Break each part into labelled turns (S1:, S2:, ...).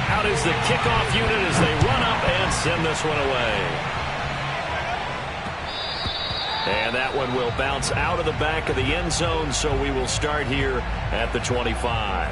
S1: Out is the kickoff unit as they run up and send this one away. And that one will bounce out of the back of the end zone, so we will start here at the 25.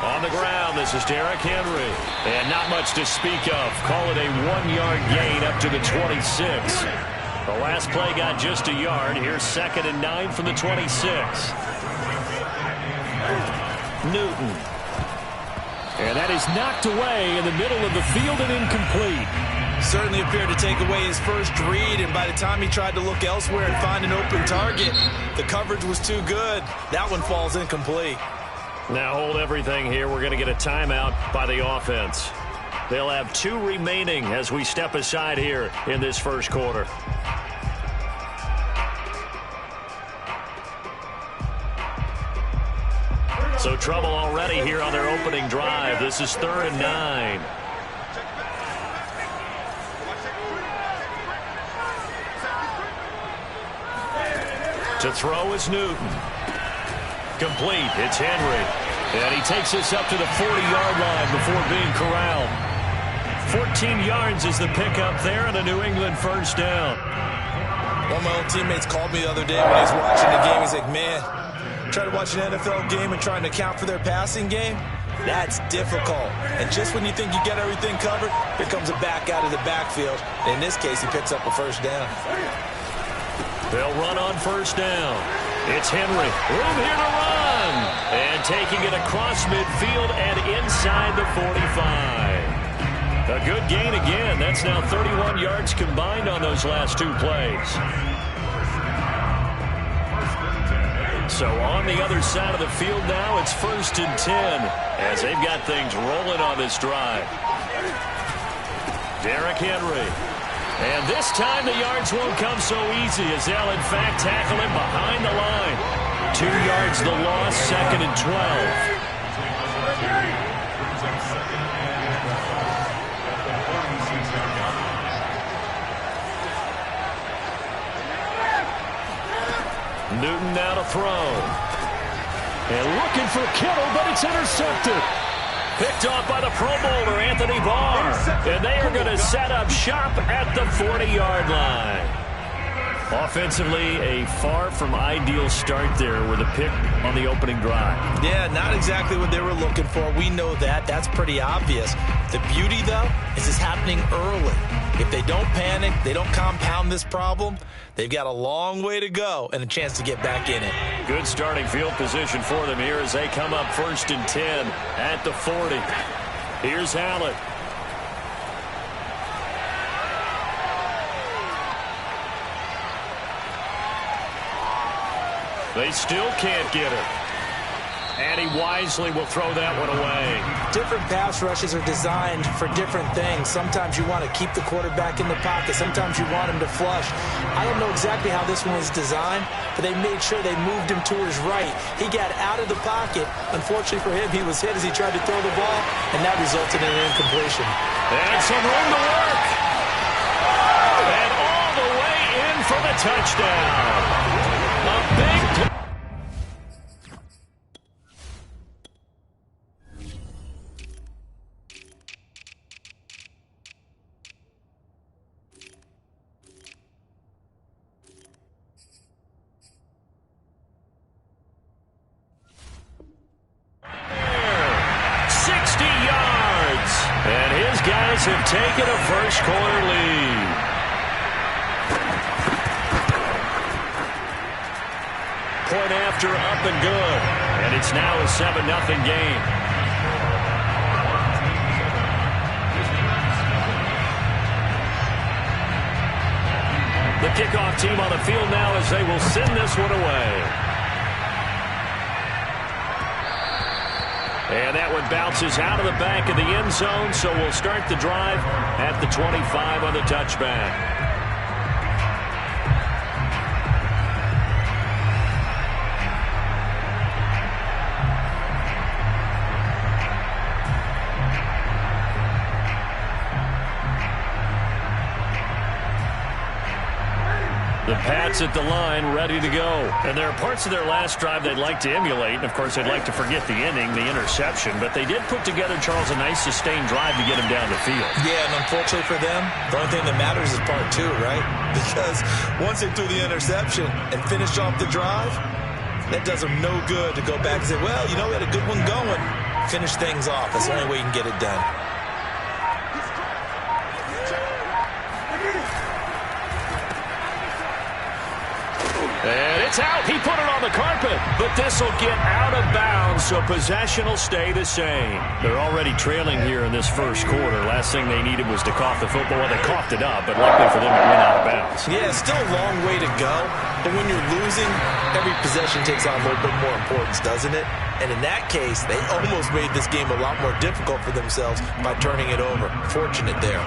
S1: On the ground, this is Derrick Henry. And not much to speak of. Call it a 1-yard gain up to the 26. The last play got just a yard. Here's 2nd and 9 from the 26. Newton. And that is knocked away in the middle of the field and incomplete.
S2: Certainly appeared to take away his first read, and by the time he tried to look elsewhere and find an open target, the coverage was too good. That one falls incomplete.
S1: Now hold everything here. We're going to get a timeout by the offense. They'll have 2 remaining as we step aside here in this first quarter. So trouble already here on their opening drive. This is 3rd and 9. To throw is Newton. Complete. It's Henry. And he takes this up to the 40-yard line before being corralled. 14 yards is the pickup there and a New England first down.
S2: One of my old teammates called me the other day when he was watching the game. He's like, man, trying to watch an NFL game and trying to account for their passing game, that's difficult. And just when you think you get everything covered, here comes a back out of the backfield. And in this case, he picks up a first down.
S1: They'll run on first down. It's Henry. Room here to run. And taking it across midfield and inside the 45. A good gain again. That's now 31 yards combined on those last 2 plays. So on the other side of the field now, it's 1st and 10 as they've got things rolling on this drive. Derrick Henry. And this time the yards won't come so easy as they'll in fact tackle him behind the line. 2 yards the loss, 2nd and 12. Newton now to throw. And looking for Kittle, but it's intercepted. Picked off by the Pro Bowler, Anthony Barr. And they are going to set up shop at the 40-yard line. Offensively, a far from ideal start there with a pick on the opening drive.
S2: Yeah, not exactly what they were looking for. We know that. That's pretty obvious. The beauty, though, is it's happening early. If they don't panic, they don't compound this problem, they've got a long way to go and a chance to get back in it.
S1: Good starting field position for them here as they come up 1st and 10 at the 40. Here's Hallett. They still can't get it. And he wisely will throw that one away.
S2: Different pass rushes are designed for different things. Sometimes you want to keep the quarterback in the pocket. Sometimes you want him to flush. I don't know exactly how this one was designed, but they made sure they moved him to his right. He got out of the pocket. Unfortunately for him, he was hit as he tried to throw the ball, and that resulted in an incompletion.
S1: And some room to work. And all the way in for the touchdown. A big play. Have taken a first quarter lead. Point after up and good. And it's now a 7-0 game. The kickoff team on the field now as they will send this one away. And that one bounces out of the back of the end zone, so we'll start the drive at the 25 on the touchback. The Pats at the line, ready to go. And there are parts of their last drive they'd like to emulate. And, of course, they'd like to forget the inning, the interception. But they did put together, Charles, a nice sustained drive to get him down the field.
S2: Yeah, and unfortunately for them, the only thing that matters is part two, right? Because once they threw the interception and finished off the drive, that does them no good to go back and say, well, you know, we had a good one going. Finish things off. That's the only way you can get it done.
S1: And it's out. He put it on the carpet. But this will get out of bounds, so possession will stay the same. They're already trailing here in this first quarter. Last thing they needed was to cough the football. Well, they coughed it up, but luckily for them, it went out of bounds.
S2: Yeah, still a long way to go. But when you're losing, every possession takes on a little bit more importance, doesn't it? And in that case, they almost made this game a lot more difficult for themselves by turning it over. Fortunate there.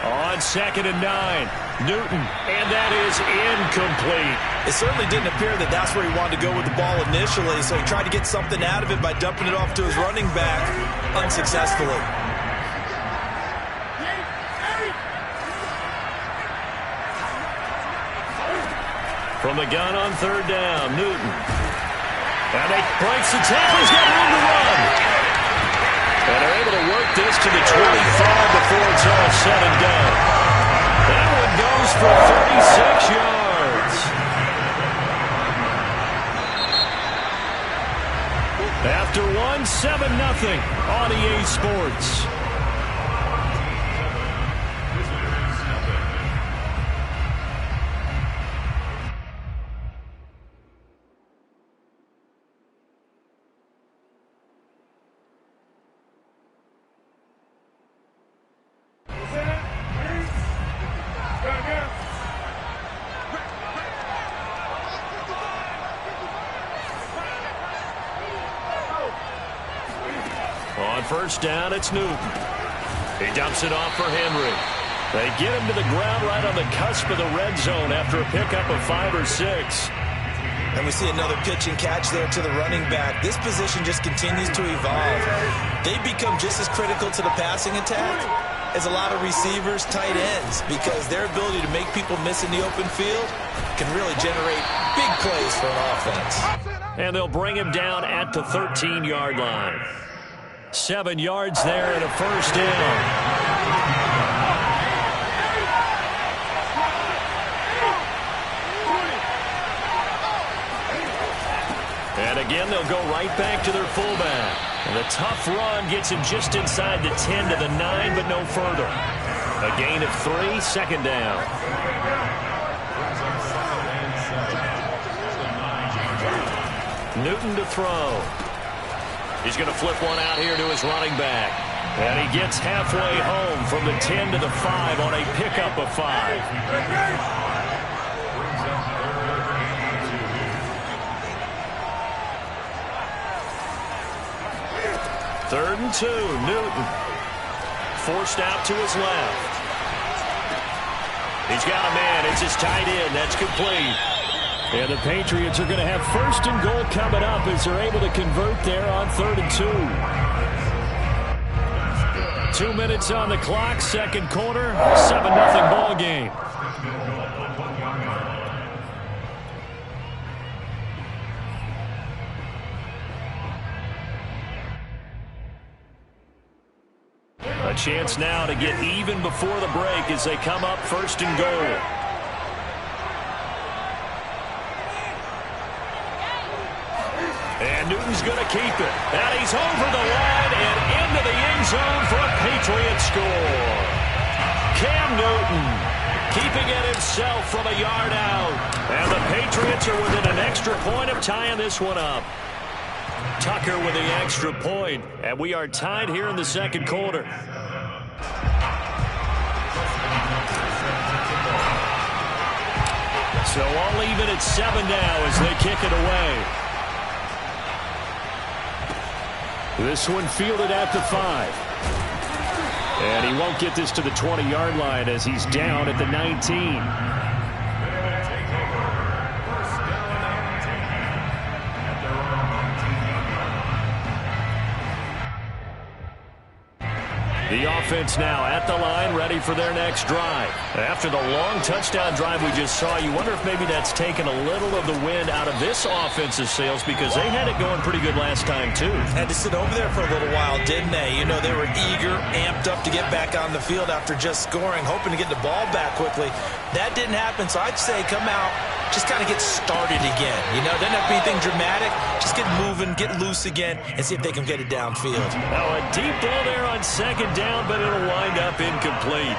S1: On 2nd and 9, Newton, and that is incomplete.
S2: It certainly didn't appear that that's where he wanted to go with the ball initially, so he tried to get something out of it by dumping it off to his running back unsuccessfully.
S1: From the gun on 3rd down, Newton. And he breaks the tackle. He's got room to run. And they're able to work this to the 25 before it's all said and done. That one goes for 36 yards. After one, 7-0 on EA Sports. On 1st down, it's Newton. He dumps it off for Henry. They get him to the ground right on the cusp of the red zone after a pickup of 5 or 6.
S2: And we see another pitch and catch there to the running back. This position just continues to evolve. They become just as critical to the passing attack as a lot of receivers, tight ends, because their ability to make people miss in the open field can really generate big plays for an offense.
S1: And they'll bring him down at the 13-yard line. 7 yards there and a 1st down. And again, they'll go right back to their fullback. And the tough run gets him just inside the 10 to the 9, but no further. A gain of 3, 2nd down. Newton to throw. He's going to flip one out here to his running back. And he gets halfway home from the 10 to the 5 on a pickup of 5. 3rd and 2, Newton. Forced out to his left. He's got a man. It's his tight end. That's complete. And the Patriots are going to have 1st and goal coming up as they're able to convert there on 3rd and 2. 2 minutes on the clock, 2nd quarter, 7-0 ball game. A chance now to get even before the break as they come up 1st and goal. And Newton's going to keep it. And he's over the line and into the end zone for a Patriot score. Cam Newton keeping it himself from a yard out. And the Patriots are within an extra point of tying this one up. Tucker with the extra point, and we are tied here in the second quarter. So all even at 7 now as they kick it away. This one fielded at the 5. And he won't get this to the 20-yard line as he's down at the 19. The offense now at the line, ready for their next drive. After the long touchdown drive we just saw, you wonder if maybe that's taken a little of the wind out of this offensive sails because they had it going pretty good last time, too.
S2: Had to sit over there for a little while, didn't they? You know, they were eager, amped up to get back on the field after just scoring, hoping to get the ball back quickly. That didn't happen, so I'd say come out, just kind of get started again. You know, doesn't have to be anything dramatic. Just get moving, get loose again, and see if they can get it downfield.
S1: Now a deep ball there on second down, but it'll wind up incomplete.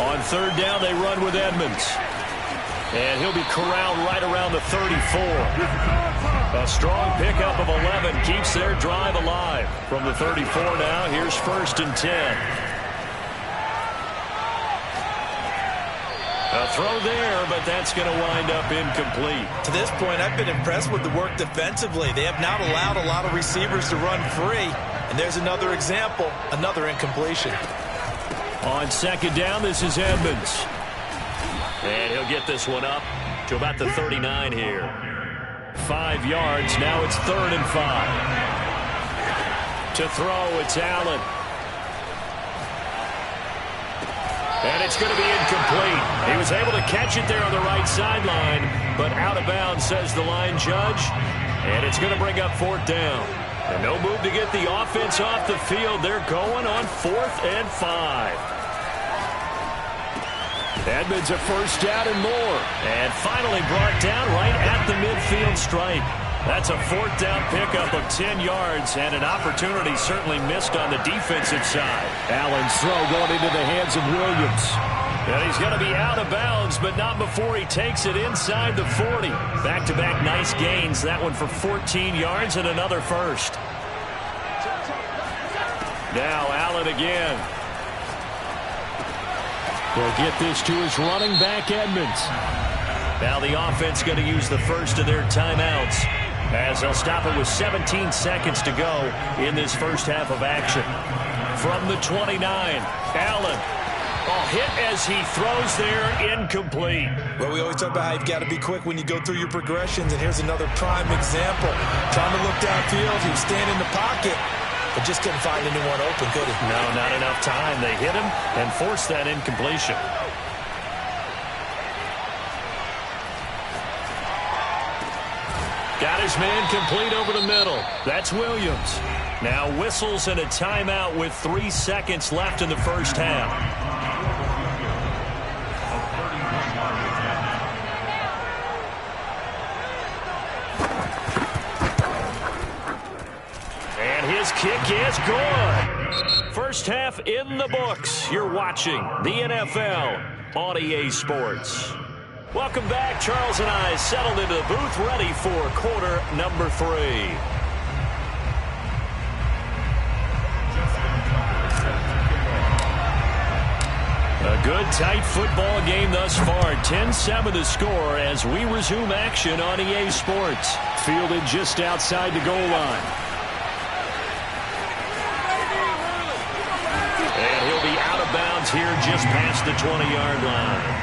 S1: On third down, they run with Edmonds. And he'll be corralled right around the 34. A strong pickup of 11 keeps their drive alive. From the 34 now, here's 1st and 10. A throw there, but that's going to wind up incomplete.
S2: To this point, I've been impressed with the work defensively. They have not allowed a lot of receivers to run free. And there's another example, another incompletion.
S1: On second down, this is Edmonds. And he'll get this one up to about the 39 here. 5 yards, now it's 3rd and 5. To throw, it's Allen. And it's going to be incomplete. He was able to catch it there on the right sideline, but out of bounds, says the line judge. And it's going to bring up 4th down. And no move to get the offense off the field. They're going on 4th and 5. Edmonds a first down and more. And finally brought down right at the midfield stripe. That's a 4th down pickup of 10 yards and an opportunity certainly missed on the defensive side.
S3: Allen's throw going into the hands of Williams.
S1: And he's going to be out of bounds, but not before he takes it inside the 40. Back-to-back nice gains. That one for 14 yards and another first. Now Allen again.
S3: They'll get this to his running back, Edmonds.
S1: Now the offense going to use the first of their timeouts as they'll stop it with 17 seconds to go in this first half of action. From the 29, Allen. Hit as he throws there, incomplete.
S2: Well, we always talk about how you've got to be quick when you go through your progressions, and here's another prime example. Trying to look downfield, he was standing in the pocket, but just couldn't find anyone open, could he?
S1: No, not enough time. They hit him and forced that incompletion. Got his man complete over the middle. That's Williams. Now whistles and a timeout with 3 seconds left in the first half. And his kick is good. First half in the books. You're watching the NFL on EA Sports. Welcome back. Charles and I settled into the booth, ready for quarter number 3. A good, tight football game thus far. 10-7 the score as we resume action on EA Sports.
S3: Fielded just outside the goal line.
S1: And he'll be out of bounds here just past the 20-yard line.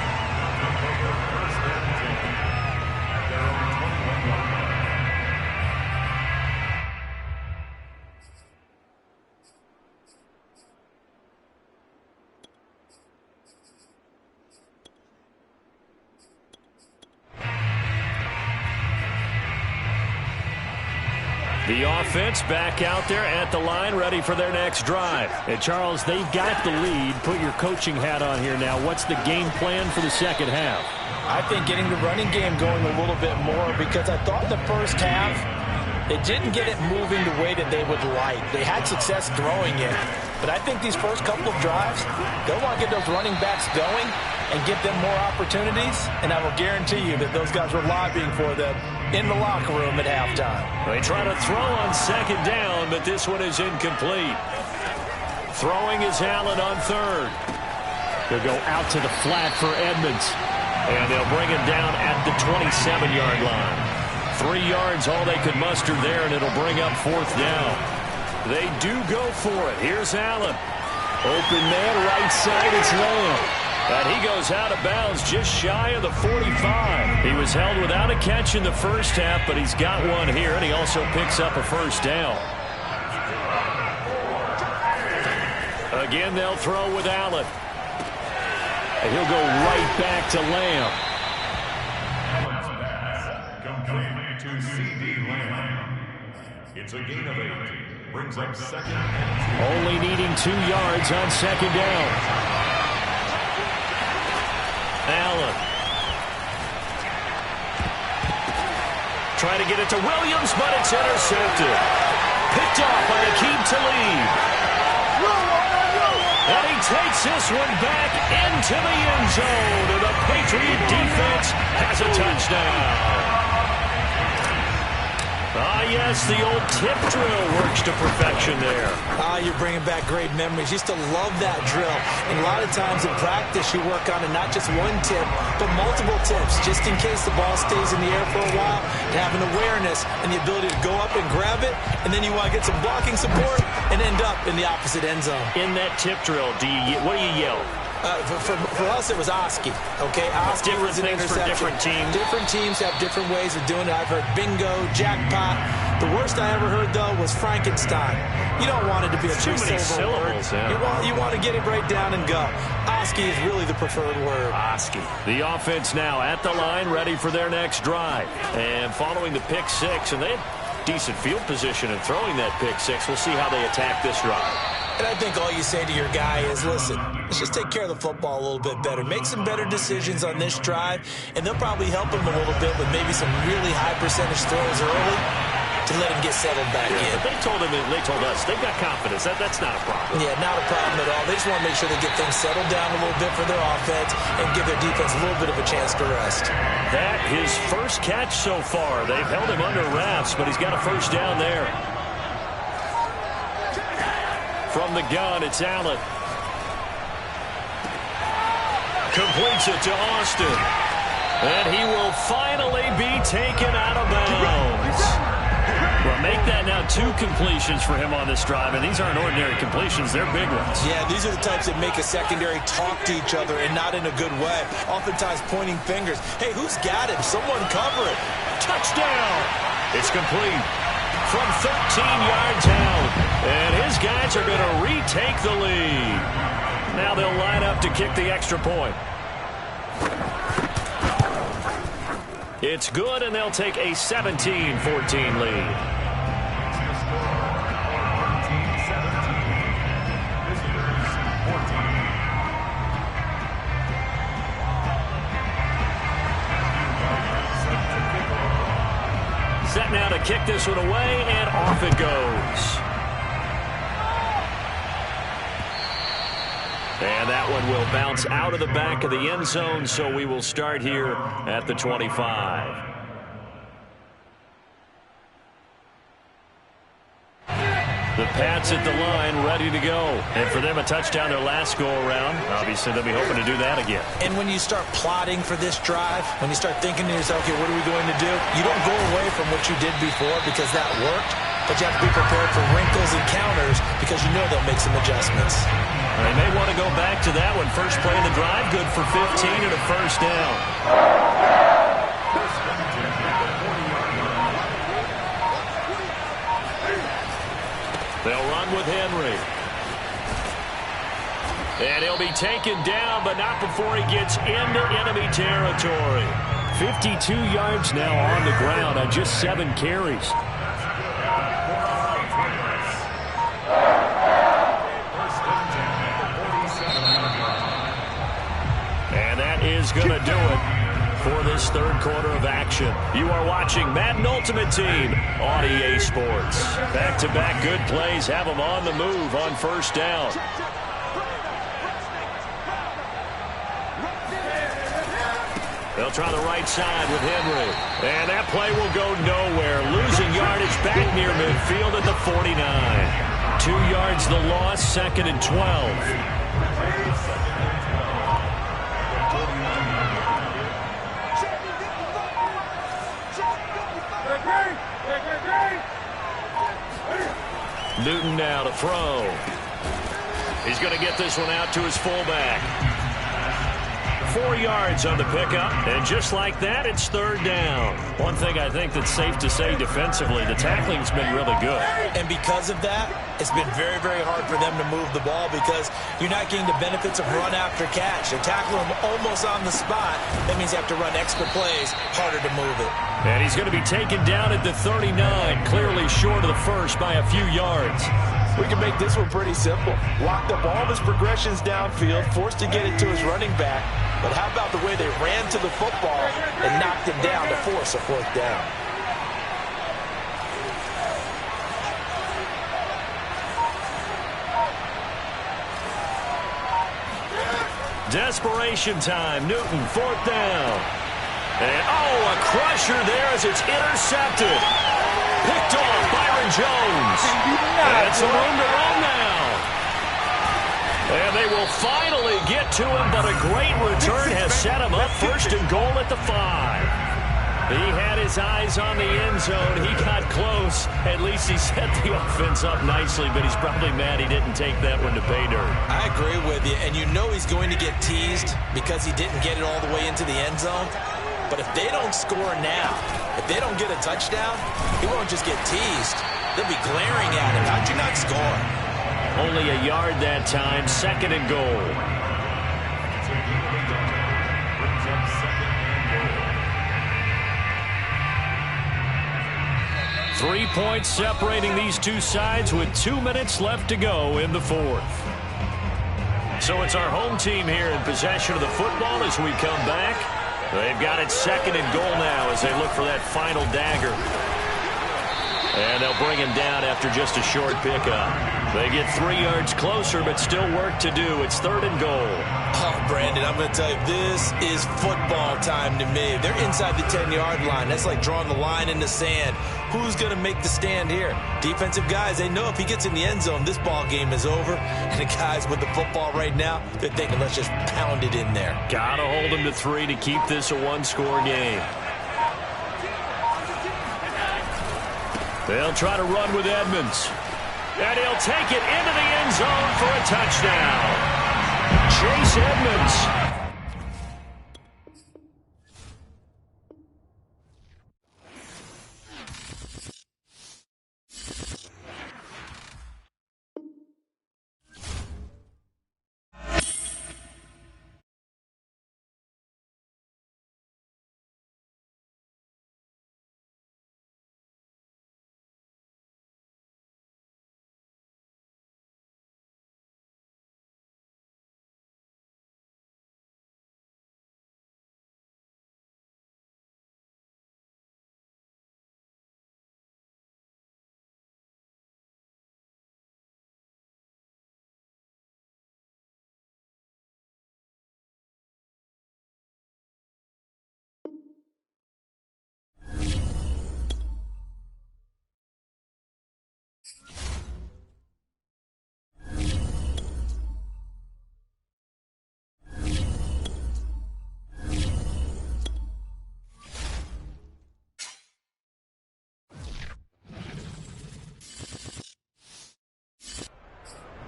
S1: The offense back out there at the line, ready for their next drive.
S3: And Charles, they've got the lead. Put your coaching hat on here now. What's the game plan for the second half?
S2: I think getting the running game going a little bit more, because I thought the first half, they didn't get it moving the way that they would like. They had success throwing it, But I think these first couple of drives, they'll want to get those running backs going and give them more opportunities, and I will guarantee you that those guys were lobbying for them in the locker room at halftime.
S1: They try to throw on second down, but this one is incomplete. Throwing is Allen on third.
S3: They'll go out to the flat for Edmonds.
S1: And they'll bring him down at the 27-yard line. 3 yards, all they could muster there, and it'll bring up fourth down. They do go for it. Here's Allen. Open man, right side, it's Lamb. And he goes out of bounds just shy of the 45. He was held without a catch in the first half, but he's got one here, and he also picks up a first down. Again, they'll throw with Allen. And he'll go right back to Lamb.
S4: Complete to C.D. Lamb. It's a gain of 8. Brings up second.
S3: Only needing 2 yards on second down.
S1: Allen. Trying to get it to Williams, but it's intercepted. Picked off by Aqib Talib. And he takes this one back into the end zone. And the Patriot defense has a touchdown. Ah, yes, the old tip drill works to perfection there.
S2: You're bringing back great memories. Used to love that drill. And a lot of times in practice, you work on it, not just one tip, but multiple tips, just in case the ball stays in the air for a while, and have an awareness and the ability to go up and grab it, and then you want to get some blocking support and end up in the opposite end zone.
S1: In that tip drill, what do you yell?
S2: For us, it was Oski. Okay, Oski was an interception.
S1: For different teams.
S2: Different teams have different ways of doing it. I've heard bingo, jackpot. The worst I ever heard, though, was Frankenstein. You don't want it to be a
S1: too many syllables.
S2: Yeah. You want to get it right down and go. Oski is really the preferred word.
S1: Oski. The offense now at the line, ready for their next drive. And following the pick six, and they had decent field position in throwing that pick six. We'll see how they attack this drive.
S2: And I think all you say to your guy is, listen, let's just take care of the football a little bit better. Make some better decisions on this drive, and they'll probably help him a little bit with maybe some really high percentage throws early to let him get settled back in.
S1: But they told us they've got confidence. That's not a problem.
S2: Yeah, not a problem at all. They just want to make sure they get things settled down a little bit for their offense and give their defense a little bit of a chance to rest.
S1: That his first catch so far. They've held him under wraps, but he's got a first down there. From the gun, it's Allen. Completes it to Austin. And he will finally be taken out of bounds. Well, make that now 2 completions for him on this drive, and these aren't ordinary completions. They're big ones.
S2: Yeah, these are the types that make a secondary talk to each other and not in a good way. Oftentimes pointing fingers. Hey, who's got him? Someone cover it.
S1: Touchdown. It's complete. From 13 yards out. And his guys are going to retake the lead. Now they'll line up to kick the extra point. It's good, and they'll take a 17-14 lead. Set now to kick this one away, and off it goes. And that one will bounce out of the back of the end zone, so we will start here at the 25. The Pats at the line, ready to go. And for them, a touchdown their last go-around. Obviously, they'll be hoping to do that again.
S2: And when you start plotting for this drive, when you start thinking to yourself, okay, what are we going to do? You don't go away from what you did before because that worked, but you have to be prepared for wrinkles and counters because you know they'll make some adjustments.
S1: They may want to go back to that one. First play of the drive, good for 15 and a first down. They'll run with Henry. And he'll be taken down, but not before he gets into enemy territory.
S3: 52 yards now on the ground on just 7 carries.
S1: And that is going to do it for this third quarter of action. You are watching Madden Ultimate Team on EA Sports. Back-to-back good plays have them on the move on first down. They'll try the right side with Henry. And that play will go nowhere. Losing yardage back near midfield at the 49. 2 yards the loss, 2nd and 12. Newton now to throw. He's going to get this one out to his fullback. 4 yards on the pickup, and just like that, it's third down. One thing I think that's safe to say defensively, the tackling's been really good.
S2: And because of that, it's been very, very hard for them to move the ball because you're not getting the benefits of run after catch. They're tackling them almost on the spot. That means you have to run extra plays, harder to move it.
S1: And he's going to be taken down at the 39, clearly short of the first by a few yards.
S2: We can make this one pretty simple. Locked up all of his progressions downfield, forced to get it to his running back. But how about the way they ran to the football and knocked him down to force a fourth down?
S1: Desperation time. Newton, fourth down. And, a crusher there as it's intercepted. Picked off Byron Jones. That's a room to run now. And they will finally get to him, but a great return has set him up first and goal at the 5. He had his eyes on the end zone. He got close. At least he set the offense up nicely, but he's probably mad he didn't take that one to pay dirt.
S2: I agree with you, and you know he's going to get teased because he didn't get it all the way into the end zone. But if they don't score now, if they don't get a touchdown, he won't just get teased. They'll be glaring at him. How'd you not score?
S1: Only a yard that time, 2nd and goal. 3 points separating these two sides with 2 minutes left to go in the fourth. So it's our home team here in possession of the football as we come back. They've got it 2nd and goal now as they look for that final dagger. And they'll bring him down after just a short pickup. They get 3 yards closer, but still work to do. It's 3rd and goal.
S2: Oh, Brandon, I'm going to tell you, this is football time to me. They're inside the 10-yard line. That's like drawing the line in the sand. Who's going to make the stand here? Defensive guys, they know if he gets in the end zone, this ball game is over. And the guys with the football right now, they're thinking, let's just pound it in there.
S1: Got to hold him to 3 to keep this a one-score game. They'll try to run with Edmonds. And he'll take it into the end zone for a touchdown. Chase Edmonds.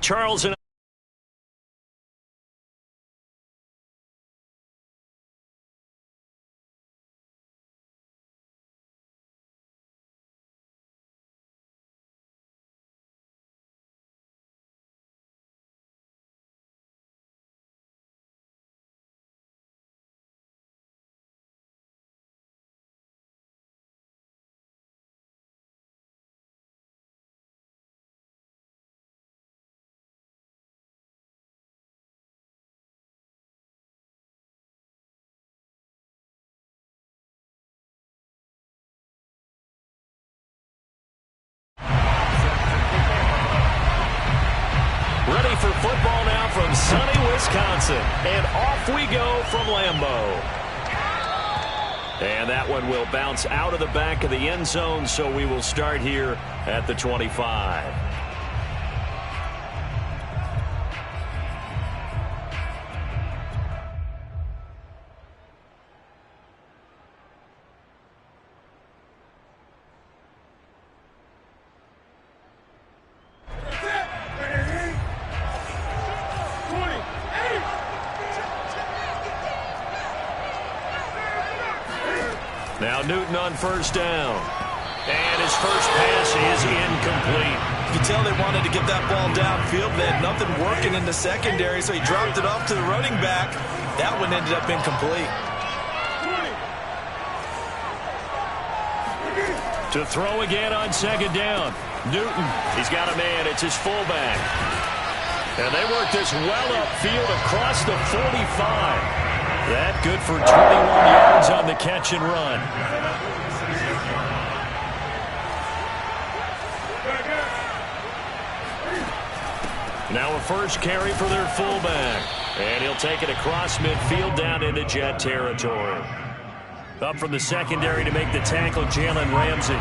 S1: Charles and from sunny Wisconsin. And off we go from Lambeau. And that one will bounce out of the back of the end zone, so we will start here at the 25. Now Newton on first down. And his first pass is incomplete.
S2: You can tell they wanted to get that ball downfield. They had nothing working in the secondary, so he dropped it off to the running back. That one ended up incomplete.
S3: To throw again on second down. Newton, he's got a man. It's his fullback. And they work this well upfield across the 45. That good for 21 yards on the catch and run. Now a first carry for their fullback. And he'll take it across midfield down into Jet territory. Up from the secondary to make the tackle, Jalen Ramsey.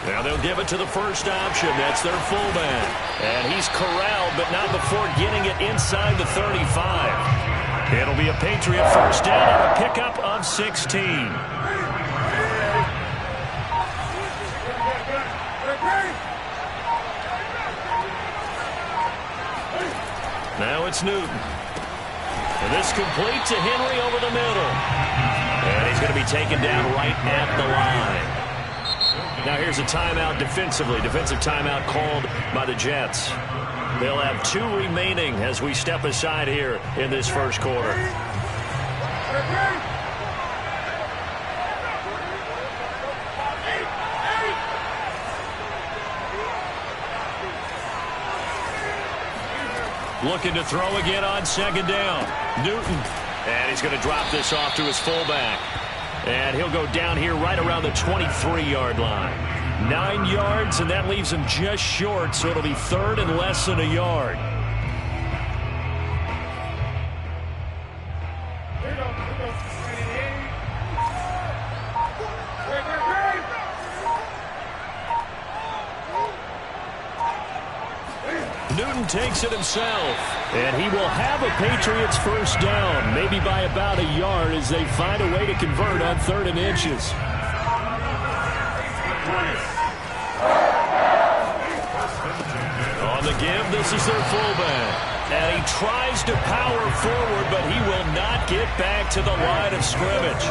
S3: Now they'll give it to the first option. That's their fullback. And he's corralled, but not before getting it inside the 35. It'll be a Patriot first down on a pickup of 16. Now it's Newton. And this complete to Henry over the middle. And he's going to be taken down right at the line. Now here's a timeout defensively. Defensive timeout called by the Jets. They'll have 2 remaining as we step aside here in this first quarter. Looking to throw again on second down. Newton. And he's going to drop this off to his fullback. And he'll go down here right around the 23-yard line. 9 yards, and that leaves him just short, so it'll be third and less than a yard. Newton takes it himself, and he will have a Patriots first down, maybe by about a yard as they find a way to convert on 3rd and inches. On the give, this is their fullback, and he tries to power forward, but he will not get back to the line of scrimmage.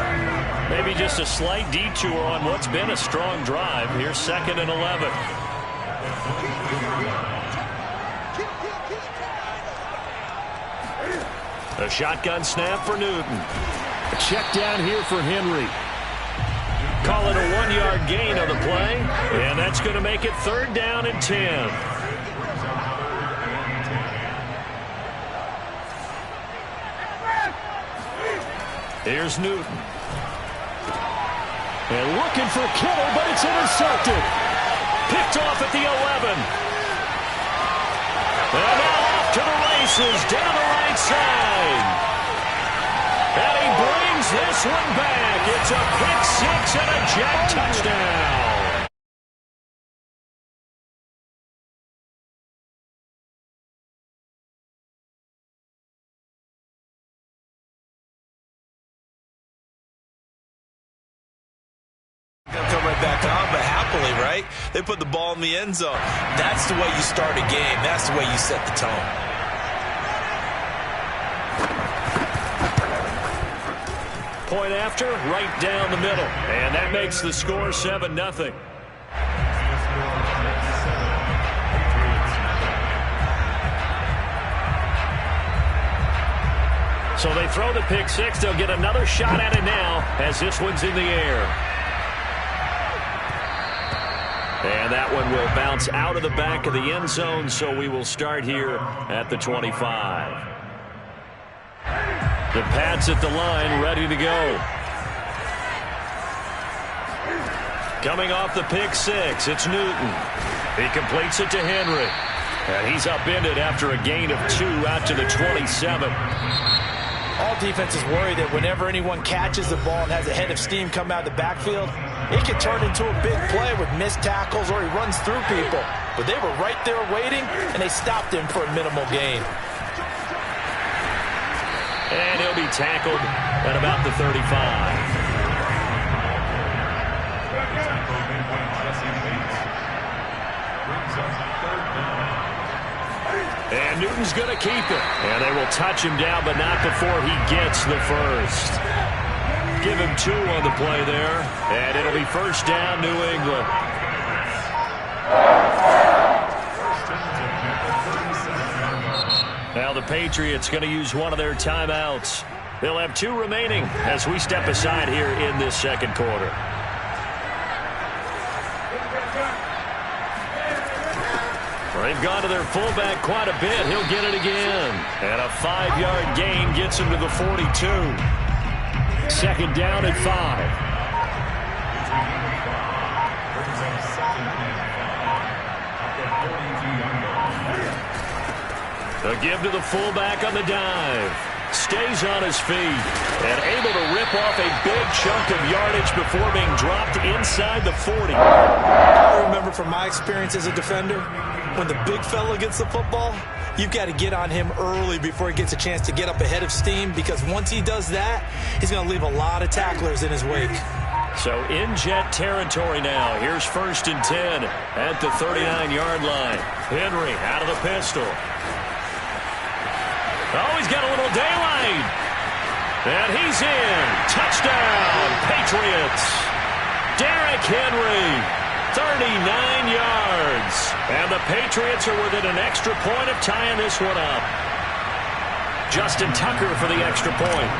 S3: Maybe just a slight detour on what's been a strong drive. Here's 2nd and 11. A shotgun snap for Newton. A check down here for Henry. Call it a 1-yard gain on the play. And that's going to make it 3rd down and 10. Here's Newton. And looking for Kittle, but it's intercepted. Picked off at the 11. And now off to the races down the right side. And he brings this one back. It's a pick 6 and a Jet touchdown.
S2: Come right back on, but happily, right? They put the ball in the end zone. That's the way you start a game. That's the way you set the tone.
S3: Point after, right down the middle. And that makes the score 7-0. So they throw the pick 6. They'll get another shot at it now as this one's in the air. And that one will bounce out of the back of the end zone, so we will start here at the 25. The Pats at the line, ready to go. Coming off the pick six, it's Newton. He completes it to Henry. And he's upended after a gain of 2 out to the 27.
S2: All defenses worry that whenever anyone catches the ball and has a head of steam come out of the backfield, it can turn into a big play with missed tackles or he runs through people. But they were right there waiting, and they stopped him for a minimal gain.
S3: And he'll be tackled at about the 35. And Newton's going to keep it. And they will touch him down, but not before he gets the first. Give him 2 on the play there. And it'll be first down, New England. Now the Patriots going to use one of their timeouts. They'll have 2 remaining as we step aside here in this second quarter. They've gone to their fullback quite a bit. He'll get it again. And a 5-yard gain gets him to the 42. Second down at 5. A give to the fullback on the dive. Stays on his feet and able to rip off a big chunk of yardage before being dropped inside the 40.
S2: I remember from my experience as a defender, when the big fella gets the football, you've got to get on him early before he gets a chance to get up ahead of steam, because once he does that, he's going to leave a lot of tacklers in his wake.
S3: So in jet territory now. Here's first and 10 at the 39-yard line. Henry out of the pistol. Oh, he's got a little daylight. And he's in. Touchdown, Patriots. Derrick Henry, 39 yards. And the Patriots are within an extra point of tying this one up. Justin Tucker for the extra point.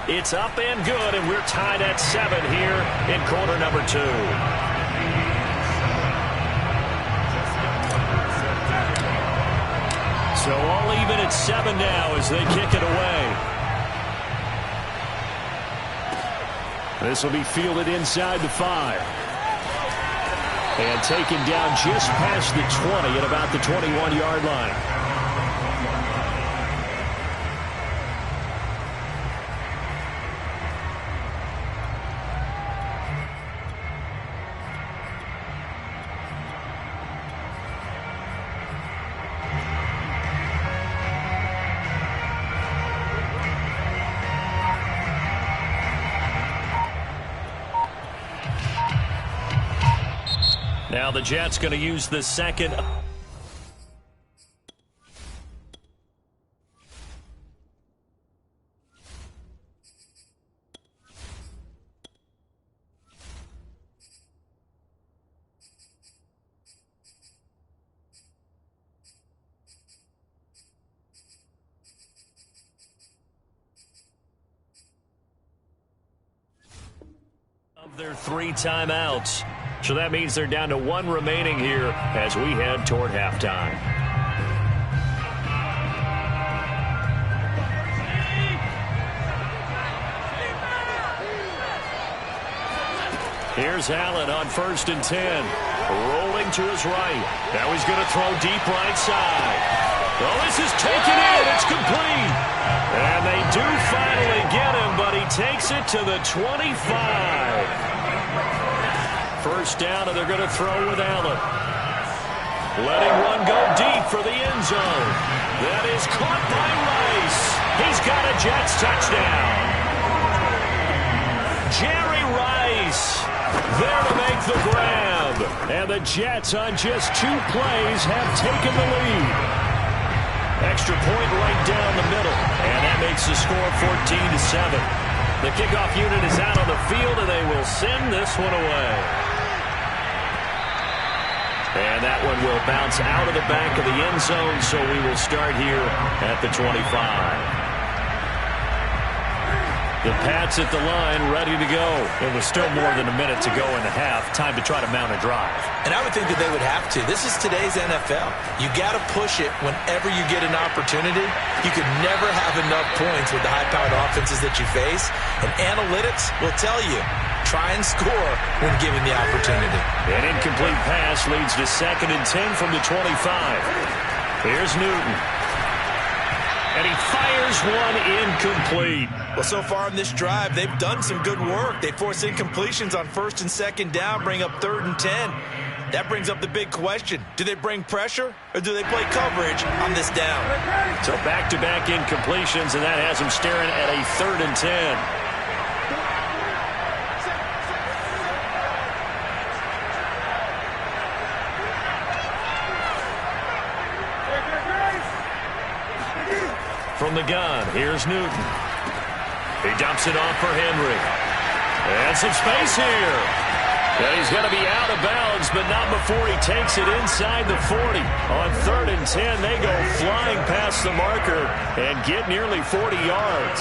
S3: It's up and good, and we're tied at 7 here in quarter number 2. So all even at 7 now as they kick it away. This will be fielded inside the 5. And taken down just past the 20 at about the 21-yard line. Now the Jets going to use the second. Of their 3 timeouts. So that means they're down to 1 remaining here as we head toward halftime. Here's Allen on first and 10. Rolling to his right. Now he's going to throw deep right side. Well, this is taken in. It's complete. And they do finally get him, but he takes it to the 25. First down, and they're going to throw with Allen. Letting one go deep for the end zone. That is caught by Rice. He's got a Jets touchdown. Jerry Rice there to make the grab. And the Jets on just 2 plays have taken the lead. Extra point right down the middle. And that makes the score 14-7. The kickoff unit is out on the field, and they will send this one away. And that one will bounce out of the back of the end zone, so we will start here at the 25.
S1: The Pats at the line, ready to go. It was still more than a minute to go in the half. Time to try to mount a drive.
S2: And I would think that they would have to. This is today's NFL. You got to push it whenever you get an opportunity. You could never have enough points with the high-powered offenses that you face. And analytics will tell you, try and score when given the opportunity.
S1: An incomplete pass leads to 2nd and 10 from the 25. Here's Newton. And he fires one incomplete.
S2: Well, so far in this drive, they've done some good work. They force incompletions on 1st and 2nd down, bring up 3rd and 10. That brings up the big question. Do they bring pressure or do they play coverage on this down?
S1: So back-to-back incompletions, and that has them staring at a 3rd and 10. From the gun, here's Newton. He dumps it off for Henry. And some space here. And he's going to be out of bounds, but not before he takes it inside the 40. On 3rd and 10, they go flying past the marker and get nearly 40 yards.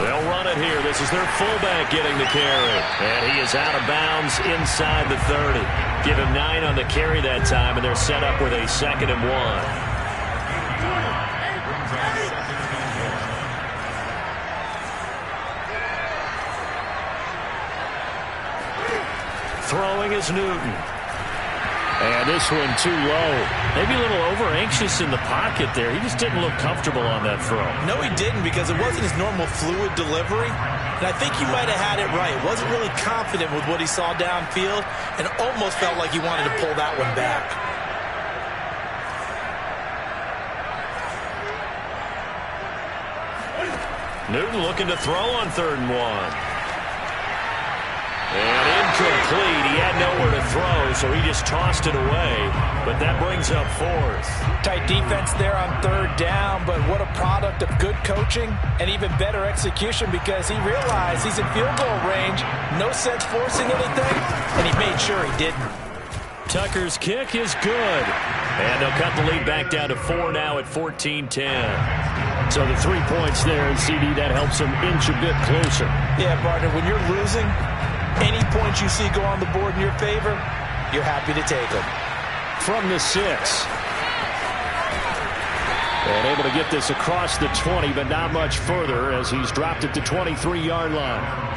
S1: They'll run it here. This is their fullback getting the carry. And he is out of bounds inside the 30. Give him 9 on the carry that time, and they're set up with a 2nd and 1. Throwing is Newton. And this one too low. Maybe a little over-anxious in the pocket there. He just didn't look comfortable on that throw.
S2: No, he didn't, because it wasn't his normal fluid delivery. And I think he might have had it right. Wasn't really confident with what he saw downfield and almost felt like he wanted to pull that one back.
S1: Newton looking to throw on 3rd and 1. And incomplete. He had nowhere to throw, so he just tossed it away. But that brings up 4th.
S2: Tight defense there on 3rd down, but what a product of good coaching and even better execution, because he realized he's in field goal range. No sense forcing anything, and he made sure he didn't.
S1: Tucker's kick is good. And they'll cut the lead back down to 4 now at 14-10. So the 3 points there, and CD, that helps them inch a bit closer.
S2: Yeah, partner, when you're losing, any points you see go on the board in your favor, you're happy to take them.
S1: From the 6. And able to get this across the 20, but not much further as he's dropped it to 23-yard line.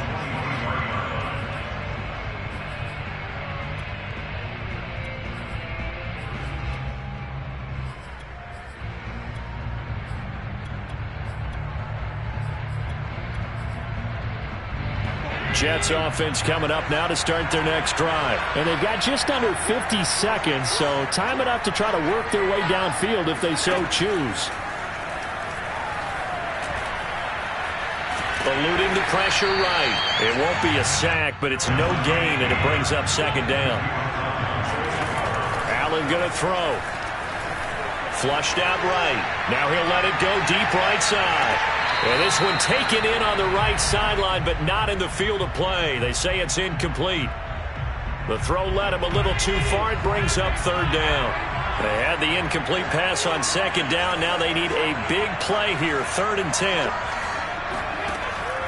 S1: Jets offense coming up now to start their next drive. And they've got just under 50 seconds, so time enough to try to work their way downfield if they so choose. Eluding the pressure right. It won't be a sack, but it's no gain, and it brings up 2nd down. Allen going to throw. Flushed out right. Now he'll let it go deep right side. And this one taken in on the right sideline, but not in the field of play. They say it's incomplete. The throw led him a little too far. It brings up 3rd down. They had the incomplete pass on 2nd down. Now they need a big play here. 3rd and 10.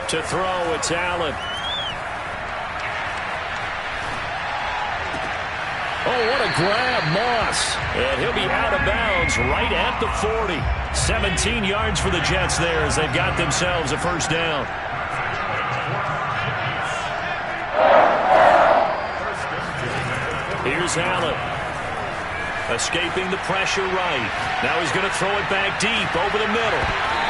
S1: To throw, it's Allen. Oh, what a grab, Moss. And he'll be out of bounds right at the 40. 17 yards for the Jets there as they've got themselves a 1st down. Here's Allen. Escaping the pressure right. Now he's going to throw it back deep over the middle.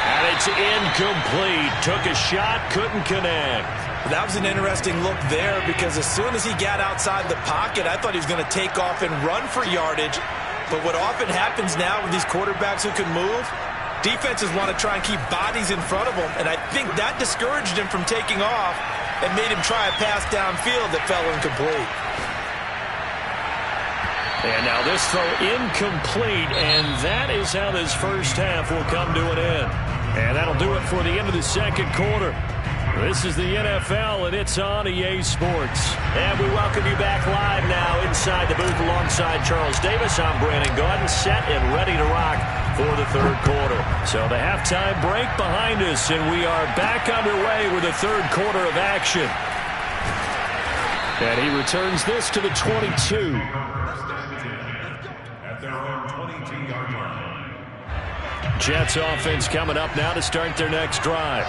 S1: And it's incomplete. Took a shot, couldn't connect.
S2: That was an interesting look there, because as soon as he got outside the pocket, I thought he was going to take off and run for yardage. But what often happens now with these quarterbacks who can move, defenses want to try and keep bodies in front of them, and I think that discouraged him from taking off and made him try a pass downfield that fell incomplete.
S1: And now this throw incomplete, and that is how this first half will come to an end. And that'll do it for the end of the 2nd quarter. This is the NFL, and it's on EA Sports.
S3: And we welcome you back live now inside the booth alongside Charles Davis. I'm Brandon Gaudin, set and ready to rock for the third quarter.
S1: So the halftime break behind us, and we are back underway with the third quarter of action. And he returns this to the 22.
S4: At their own 22-yard line.
S1: Jets offense coming up now to start their next drive.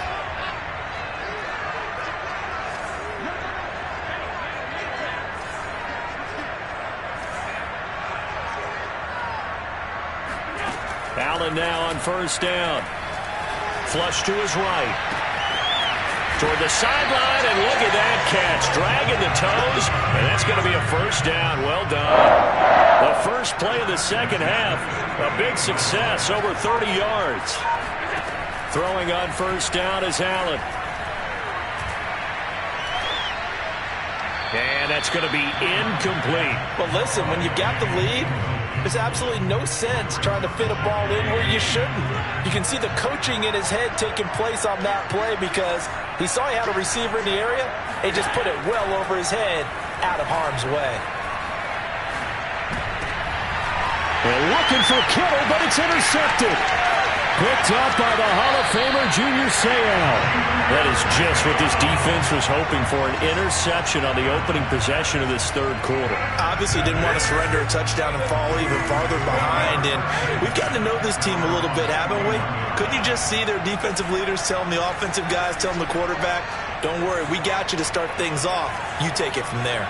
S1: Allen now on first down. Flush to his right. Toward the sideline, and look at that catch. Dragging the toes, and that's going to be a first down. Well done. The first play of the second half, a big success, over 30 yards. Throwing on first down is Allen. And that's going to be incomplete.
S2: But listen, when you've got the lead, there's absolutely no sense trying to fit a ball in where you shouldn't. You can see the coaching in his head taking place on that play because he saw he had a receiver in the area. He just put it well over his head, out of harm's way.
S1: And looking for Kittle, but it's intercepted. Picked up by the Hall of Famer Junior Seau. That is just what this defense was hoping for, an interception on the opening possession of this third quarter.
S2: Obviously didn't want to surrender a touchdown and fall even farther behind. And we've gotten to know this team a little bit, haven't we? Couldn't you just see their defensive leaders telling the offensive guys, telling the quarterback, don't worry, we got you to start things off. You take it from there.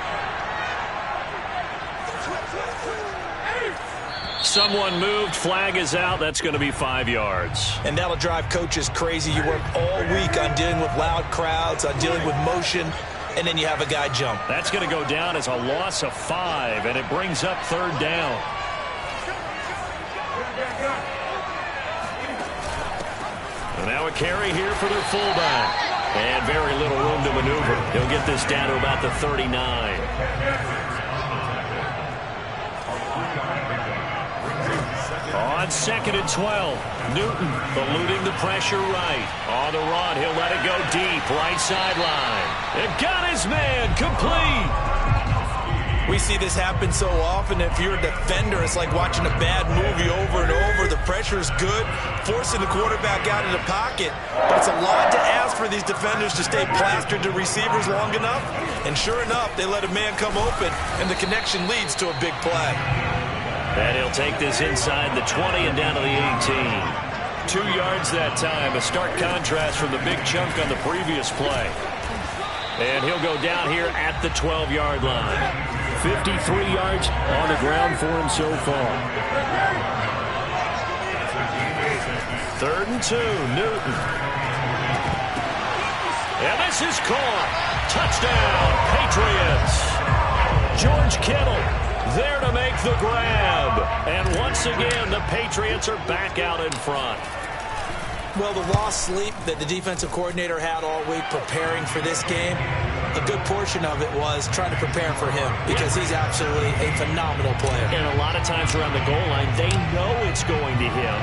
S1: Someone moved, flag is out. That's going to be 5 yards.
S2: And that'll drive coaches crazy. You work all week on dealing with loud crowds, on dealing with motion, and then you have a guy jump.
S1: That's going to go down as a loss of 5, and it brings up third down. And now a carry here for their fullback. And very little room to maneuver. He'll get this down to about the 39. On 2nd and 12, Newton eluding the pressure right. On the run, he'll let it go deep, right sideline. And got his man, complete.
S2: We see this happen so often. If you're a defender, it's like watching a bad movie over and over. The pressure is good, forcing the quarterback out of the pocket. But it's a lot to ask for these defenders to stay plastered to receivers long enough. And sure enough, they let a man come open, and the connection leads to a big play.
S1: And he'll take this inside the 20 and down to the 18. 2 yards that time, a stark contrast from the big chunk on the previous play. And he'll go down here at the 12-yard line. 53 yards on the ground for him so far. 3rd and 2, Newton. And this is caught. Touchdown, Patriots. George Kittle there to make the grab. And once again, the Patriots are back out in front.
S2: Well, the lost sleep that the defensive coordinator had all week preparing for this game, a good portion of it was trying to prepare for him because he's absolutely a phenomenal player.
S3: And a lot of times around the goal line, they know it's going to him.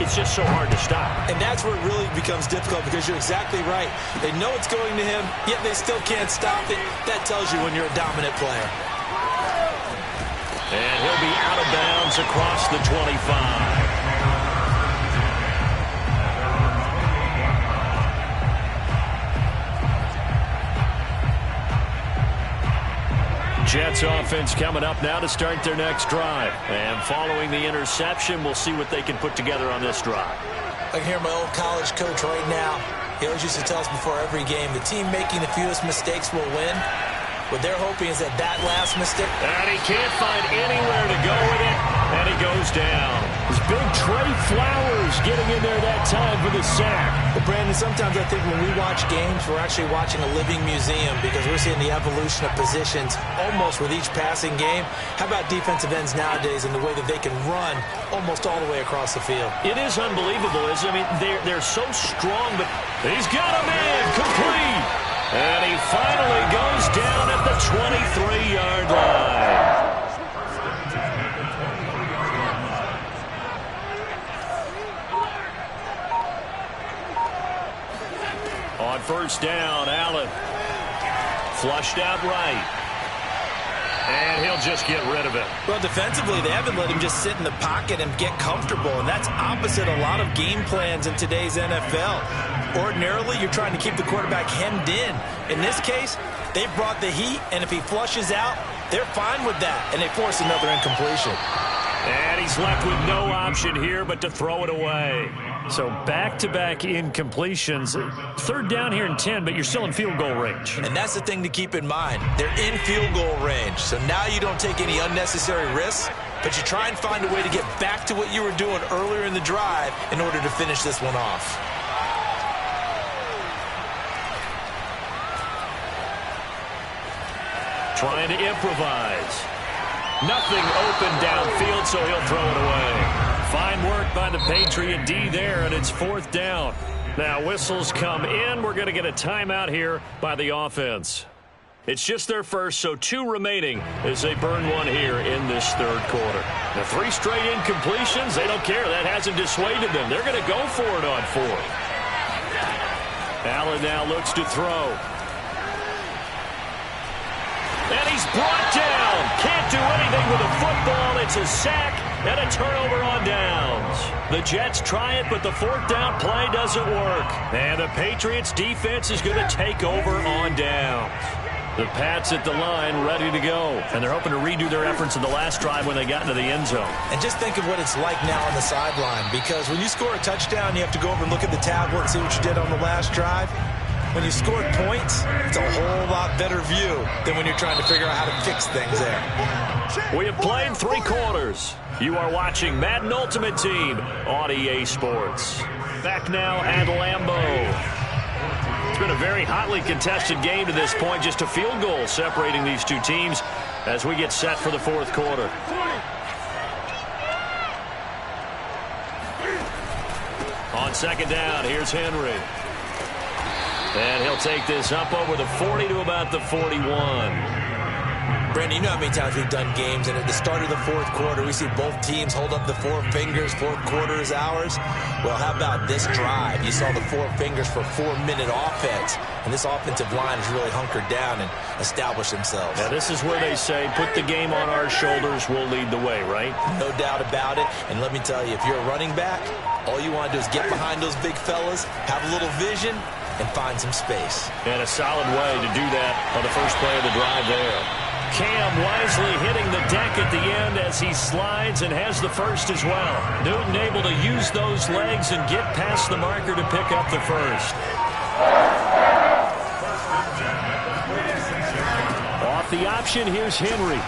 S3: It's just so hard to stop.
S2: And that's where it really becomes difficult because you're exactly right. They know it's going to him, yet they still can't stop it. That tells you when you're a dominant player.
S1: And he'll be out of bounds across the 25. Jets offense coming up now to start their next drive. And following the interception, we'll see what they can put together on this drive.
S2: I can hear my old college coach right now. He always used to tell us before every game, the team making the fewest mistakes will win. What they're hoping is that last mistake.
S1: And he can't find anywhere to go with it. And he goes down. It's big Trey Flowers getting in there that time for the sack.
S2: Well, Brandon, sometimes I think when we watch games, we're actually watching a living museum because we're seeing the evolution of positions almost with each passing game. How about defensive ends nowadays and the way that they can run almost all the way across the field?
S3: It is unbelievable. I mean, they're so strong, but he's got a man complete. And he finally goes down at the 23-yard line. On first down. Allen flushed out right. And he'll just get rid of it.
S2: Well, defensively, they haven't let him just sit in the pocket and get comfortable, and that's opposite a lot of game plans in today's NFL. Ordinarily, you're trying to keep the quarterback hemmed in. In this case, they brought the heat, and if he flushes out, they're fine with that, and they force another incompletion.
S3: And he's left with no option here but to throw it away.
S1: So back-to-back incompletions. Third down here and 10, but you're still in field goal range.
S2: And that's the thing to keep in mind. They're in field goal range. So now you don't take any unnecessary risks, but you try and find a way to get back to what you were doing earlier in the drive in order to finish this one off.
S3: Trying to improvise. Nothing open downfield, so he'll throw it away. Fine work by the Patriot D there, and it's fourth down. Now whistles come in. We're going to get a timeout here by the offense. It's just their first, so 2 remaining as they burn one here in this third quarter. Now 3 straight incompletions, they don't care. That hasn't dissuaded them. They're going to go for it on 4th. Allen now looks to throw. And he's brought down. Can't do anything with a football. It's a sack and a turnover on downs. The Jets try it, but the 4th down play doesn't work. And the Patriots defense is going to take over on downs. The Pats at the line ready to go. And they're hoping to redo their efforts in the last drive when they got into the end zone.
S2: And just think of what it's like now on the sideline, because when you score a touchdown, you have to go over and look at the tablet and see what you did on the last drive. When you scored points, it's a whole lot better view than when you're trying to figure out how to fix things there.
S3: We have played 3 quarters. You are watching Madden Ultimate Team on EA Sports. Back now at Lambeau. It's been a very hotly contested game to this point. Just a field goal separating these 2 teams as we get set for the 4th quarter. On second down, here's Henry. And he'll take this up over the 40 to about the 41.
S2: Brandon, you know how many times we've done games, and at the start of the 4th quarter, we see both teams hold up the 4 fingers, 4th quarter is ours. Well, how about this drive? You saw the 4 fingers for 4-minute offense, and this offensive line has really hunkered down and established themselves.
S3: Now, this is where they say, put the game on our shoulders, we'll lead the way, right?
S2: No doubt about it, and let me tell you, if you're a running back, all you want to do is get behind those big fellas, have a little vision, and find some space.
S3: And a solid way to do that on the first play of the drive there. Cam wisely hitting the deck at the end as he slides and has the first as well. Newton able to use those legs and get past the marker to pick up the first. Off the option, here's Henry.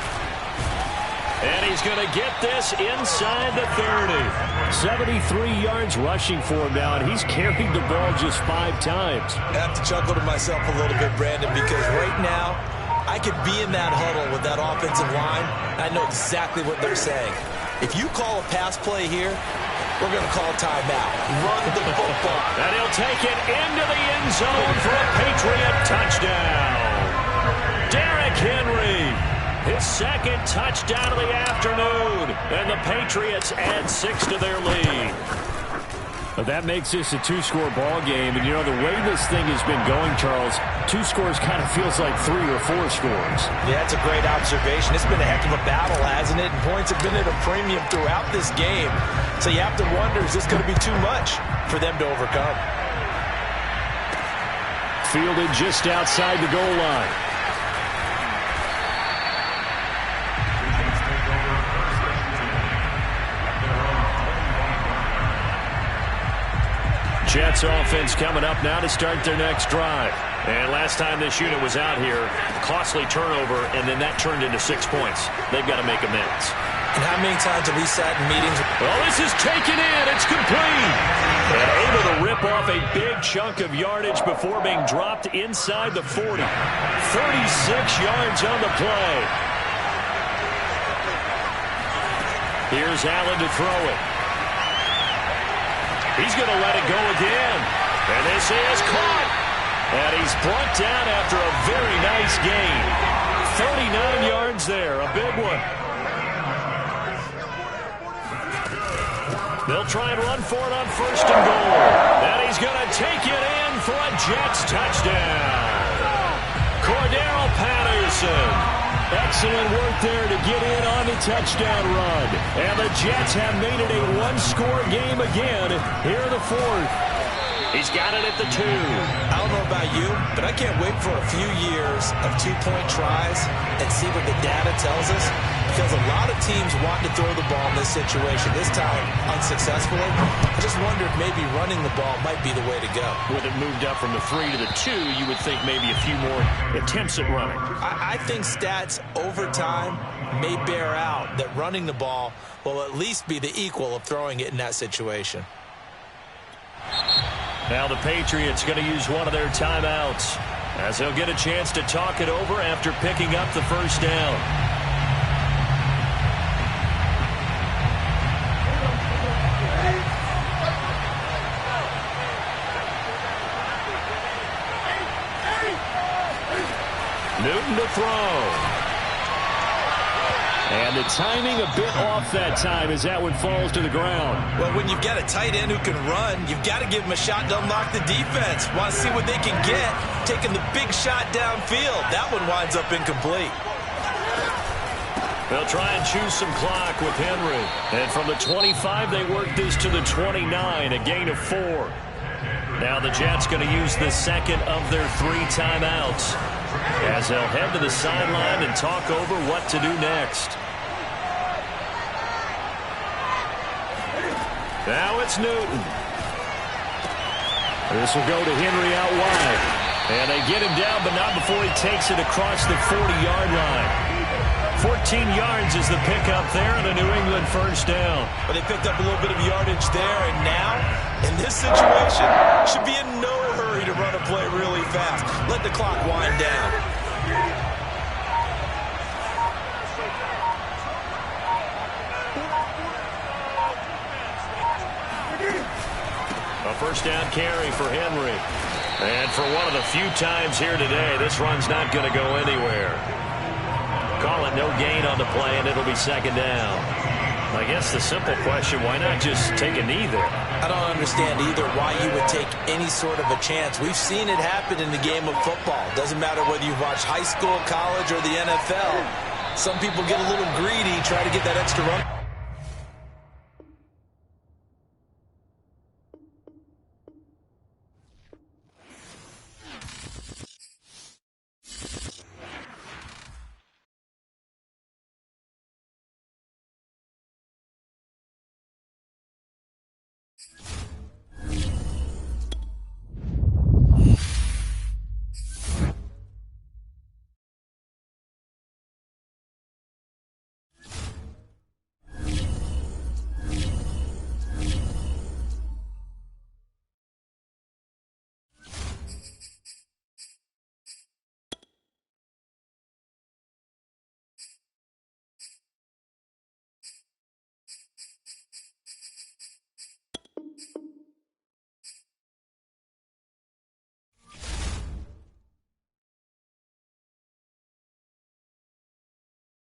S3: And he's going to get this inside the 30. 73 yards rushing for him now, and he's carried the ball just 5 times.
S2: I have to chuckle to myself a little bit, Brandon, because right now, I could be in that huddle with that offensive line, and I know exactly what they're saying. If you call a pass play here, we're going to call timeout. Run the football.
S3: And he'll take it into the end zone for a Patriot touchdown. Derrick Henry, his 2nd touchdown of the afternoon, and the Patriots add 6 to their lead.
S1: But that makes this a 2-score ball game, and you know the way this thing has been going, Charles, 2 scores kind of feels like 3 or 4 scores.
S2: Yeah, that's a great observation. It's been a heck of a battle, hasn't it? And points have been at a premium throughout this game. So you have to wonder, is this going to be too much for them to overcome?
S1: Fielded just outside the goal line.
S3: Jets offense coming up now to start their next drive. And last time this unit was out here, costly turnover, and then that turned into 6 points. They've got to make amends.
S2: And how many times have we sat in meetings?
S3: Well, this is taken in. It's complete. And able to rip off a big chunk of yardage before being dropped inside the 40. 36 yards on the play. Here's Allen to throw it. He's going to let it go again. And this is caught. And he's brought down after a very nice gain. 39 yards there, a big one.
S1: They'll try and run for it on 1st and goal. And he's going to take it in for a Jets touchdown. Cordero Patterson. Excellent work there to get in on the touchdown run. And the Jets have made it a one-score game again here in the 4th. He's got it at the 2.
S2: I don't know about you, but I can't wait for a few years of two-point tries and see what the data tells us. Because a lot of teams want to throw the ball in this situation. This time, unsuccessfully. I just wonder if maybe running the ball might be the way to go.
S1: With it moved up from the 3 to the 2, you would think maybe a few more attempts at running.
S2: I think stats over time may bear out that running the ball will at least be the equal of throwing it in that situation.
S1: Now the Patriots going to use one of their timeouts as they'll get a chance to talk it over after picking up the 1st down. Newton to throw. And the timing a bit off that time as that one falls to the ground.
S2: Well, when you've got a tight end who can run, you've got to give him a shot to unlock the defense. Want to see what they can get, taking the big shot downfield. That one winds up incomplete.
S1: They'll try and choose some clock with Henry. And from the 25, they work this to the 29, a gain of 4. Now the Jets going to use the second of their 3 timeouts as they'll head to the sideline and talk over what to do next. Now it's Newton. This will go to Henry out wide. And they get him down, but not before he takes it across the 40-yard line. 14 yards is the pickup there, and a New England 1st down.
S2: But they picked up a little bit of yardage there, and now, in this situation, should be in no hurry to run a play really fast. Let the clock wind down.
S1: A 1st down carry for Henry. And for one of the few times here today, this run's not going to go anywhere. Call it no gain on the play, and it'll be 2nd down. I guess the simple question, why not just take a knee there?
S2: I don't understand either why you would take any sort of a chance. We've seen it happen in the game of football. Doesn't matter whether you've watched high school, college, or the NFL. Some people get a little greedy, try to get that extra run.